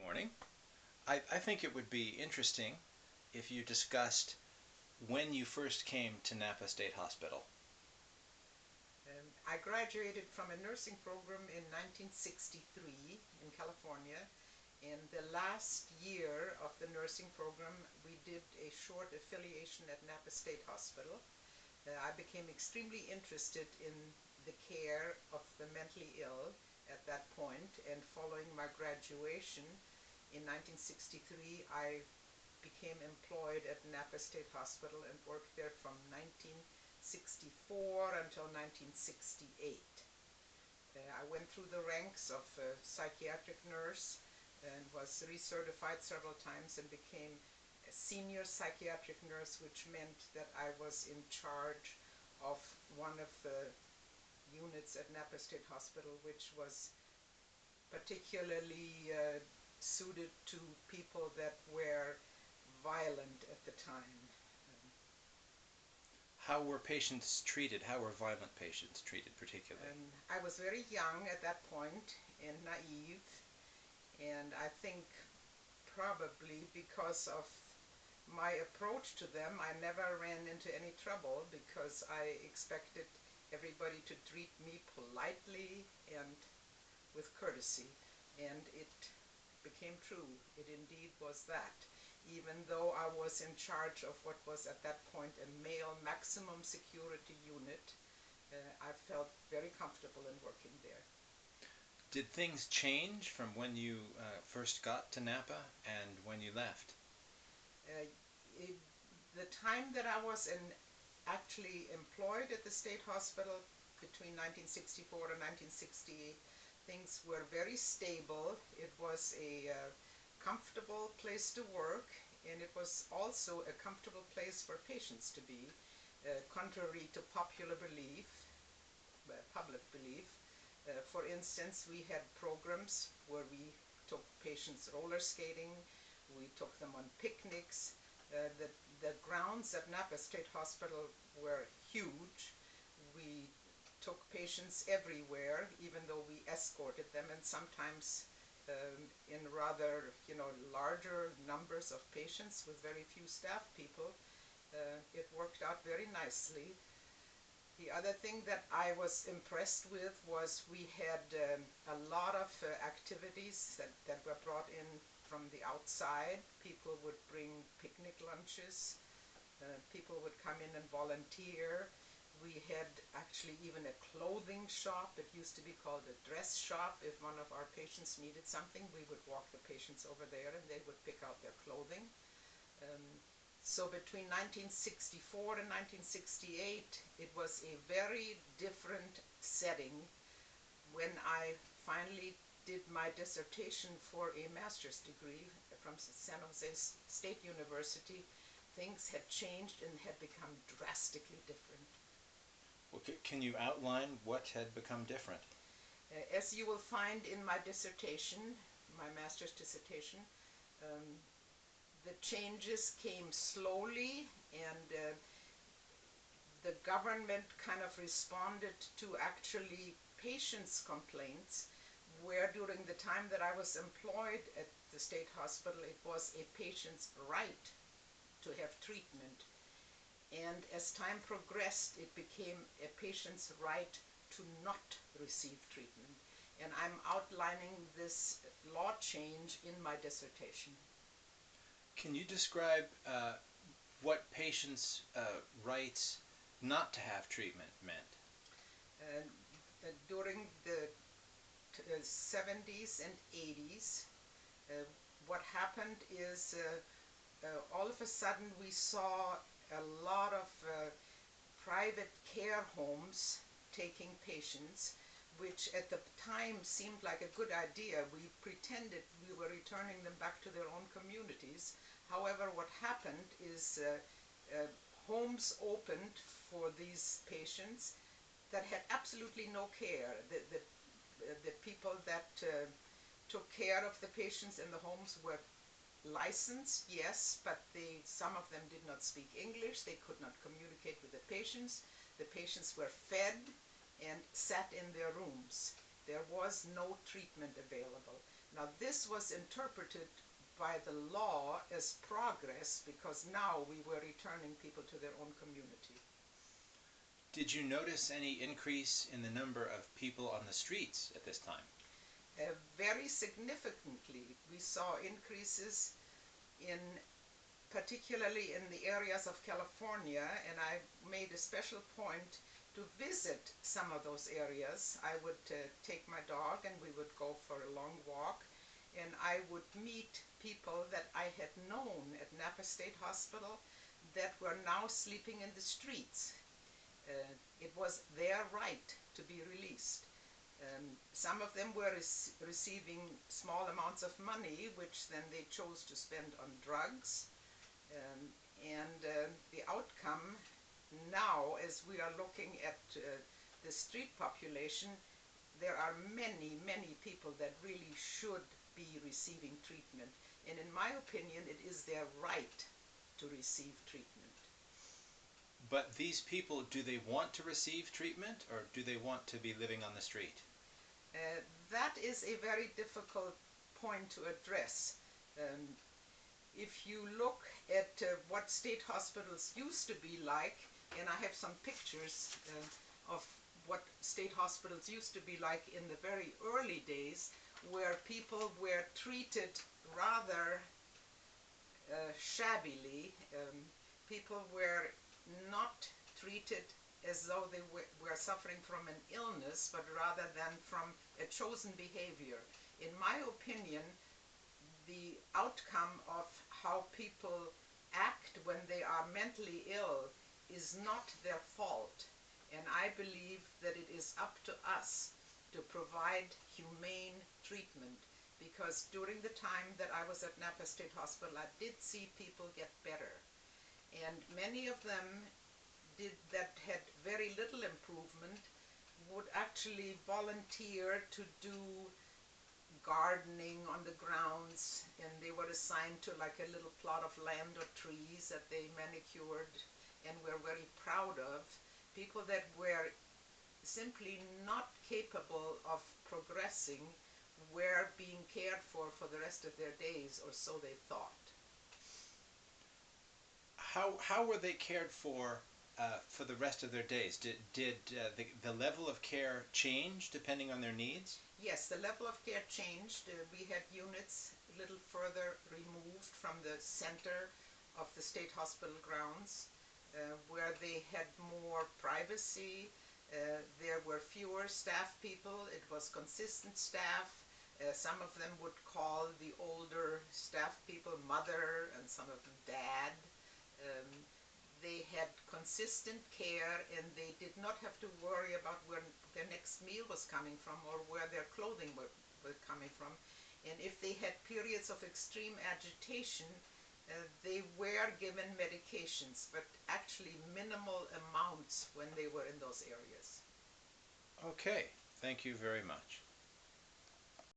Morning. I think it would be interesting if you discussed when you first came to Napa State Hospital. I graduated from a nursing program in 1963 in California. In the last year of the nursing program, we did a short affiliation at Napa State Hospital. I became extremely interested in the care of the mentally ill at that point, and following my graduation in 1963, I became employed at Napa State Hospital and worked there from 1964 until 1968. I went through the ranks of a psychiatric nurse and was recertified several times and became a senior psychiatric nurse, which meant that I was in charge of one of the units at Napa State Hospital, which was particularly suited to people that were violent at the time. How were patients treated? How were violent patients treated particularly? I was very young at that point and naive, and I think probably because of my approach to them, I never ran into any trouble because I expected everybody to treat me politely and with courtesy, and it became true. It indeed was that. Even though I was in charge of what was at that point a male maximum security unit, I felt very comfortable in working there. Did things change from when you first got to Napa and when you left? The time that I was actually employed at the state hospital between 1964 and 1968, things were very stable. It was a comfortable place to work, and it was also a comfortable place for patients to be, contrary to popular belief, public belief. For instance, we had programs where we took patients roller skating, we took them on picnics. The grounds at Napa State Hospital were huge. We took patients everywhere, even though we escorted them, and sometimes in rather, larger numbers of patients with very few staff people. It worked out very nicely. The other thing that I was impressed with was we had a lot of activities that were brought in from the outside. People would bring picnic lunches. People would come in and volunteer. We had actually even a clothing shop. It used to be called a dress shop. If one of our patients needed something, we would walk the patients over there and they would pick out their clothing. So between 1964 and 1968, it was a very different setting. When I finally did my dissertation for a master's degree from San Jose State University, things had changed and had become drastically different. Well, can you outline what had become different? As you will find in my dissertation, my master's dissertation, the changes came slowly, and the government kind of responded to actually patients' complaints, where during the time that I was employed at the state hospital, it was a patient's right to have treatment. And as time progressed, it became a patient's right to not receive treatment. And I'm outlining this law change in my dissertation. Can you describe what patients' rights not to have treatment meant? During the 70s and 80s, what happened is all of a sudden we saw a lot of private care homes taking patients, which at the time seemed like a good idea. We pretended we were returning them back to their own communities. However, what happened is homes opened for these patients that had absolutely no care. The people that took care of the patients in the homes were licensed, yes, but some of them did not speak English. They could not communicate with the patients. The patients were fed and sat in their rooms. There was no treatment available. Now Now, this was interpreted by the law as progress because now we were returning people to their own community. Did you notice any increase in the number of people on the streets at this time? Very significantly, we saw increases in particularly in the areas of California, and I made a special point to visit some of those areas. I would take my dog and we would go for a long walk, and I would meet people that I had known at Napa State Hospital that were now sleeping in the streets. It was their right to be released. Some of them were receiving small amounts of money, which then they chose to spend on drugs. The outcome now, as we are looking at the street population, there are many, many people that really should be receiving treatment. And in my opinion, it is their right to receive treatment. But these people, do they want to receive treatment, or do they want to be living on the street? That is a very difficult point to address. If you look at what state hospitals used to be like, and I have some pictures of what state hospitals used to be like in the very early days, where people were treated rather shabbily. People were not treated as though they were suffering from an illness, but rather than from a chosen behavior. In my opinion, the outcome of how people act when they are mentally ill is not their fault. And I believe that it is up to us to provide humane treatment, because during the time that I was at Napa State Hospital, I did see people get better. And many of them that had very little improvement would actually volunteer to do gardening on the grounds, and they were assigned to like a little plot of land or trees that they manicured and were very proud of. People that were simply not capable of progressing were being cared for the rest of their days, or so they thought. How were they cared for the rest of their days? Did the level of care change depending on their needs? Yes, the level of care changed. We had units a little further removed from the center of the state hospital grounds, where they had more privacy. There were fewer staff people. It was consistent staff. Some of them would call the older staff people mother, and some of them dad. They had consistent care, and they did not have to worry about where their next meal was coming from or where their clothing were coming from. And if they had periods of extreme agitation, they were given medications, but actually minimal amounts when they were in those areas. Okay, thank you very much.